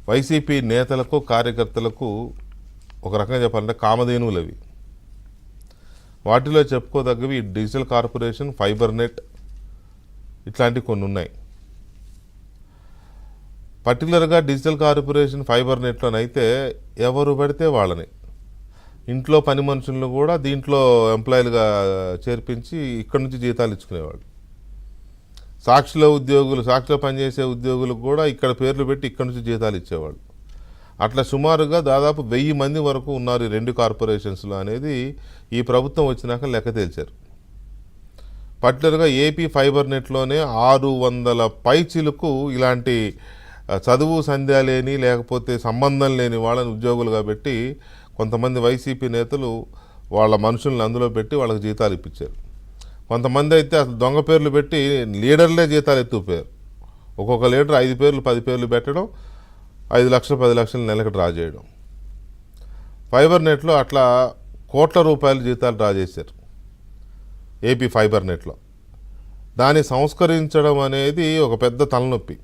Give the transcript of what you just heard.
YCP నేతలకు కార్యకర్తలకు ఒక రకంగా చెప్పాలంటే కామధేనువులు అవి. వాటిలో చెప్పుకోదగ్గవి డిజిటల్ కార్పొరేషన్, ఫైబర్ నెట్ ఇట్లాంటివి కొన్ని ఉన్నాయి. పర్టికులర్గా డిజిటల్ కార్పొరేషన్, ఫైబర్ నెట్లోనైతే ఎవరు పడితే వాళ్ళని ఇంట్లో పని మనుషులను కూడా దీంట్లో ఎంప్లాయీలుగా చేర్పించి ఇక్కడి నుంచి జీతాలు ఇచ్చుకునేవాళ్ళు. సాక్షిలో పనిచేసే ఉద్యోగులకు కూడా ఇక్కడ పేర్లు పెట్టి ఇక్కడి నుంచి జీతాలు ఇచ్చేవాళ్ళు. అట్లా సుమారుగా దాదాపు 1000 మంది వరకు ఉన్నారు ఈ 2 కార్పొరేషన్స్లో అనేది ఈ ప్రభుత్వం వచ్చినాక లెక్క తేల్చారు. పర్టికులర్గా ఏపీ ఫైబర్ నెట్లోనే 600 పైచిలకు ఇలాంటి చదువు సంధ్య లేని లేకపోతే సంబంధం లేని వాళ్ళని ఉద్యోగులుగా పెట్టి కొంతమంది వైసీపీ నేతలు వాళ్ళ మనుషుల్ని అందులో పెట్టి వాళ్ళకి జీతాలు ఇప్పించారు. కొంతమంది అయితే అసలు దొంగ పేర్లు పెట్టి లీడర్లే జీతాలు ఎత్తుకుపోయారు. ఒక్కొక్క లీడర్ 5 పేర్లు 10 పేర్లు పెట్టడం, 5 లక్షలు 10 లక్షలు నెలకు డ్రా చేయడం. ఫైబర్ నెట్లో అట్లా కోట్ల రూపాయల జీతాలు డ్రా చేశారు ఏపీ ఫైబర్ నెట్లో. దాన్ని సంస్కరించడం అనేది ఒక పెద్ద తలనొప్పి.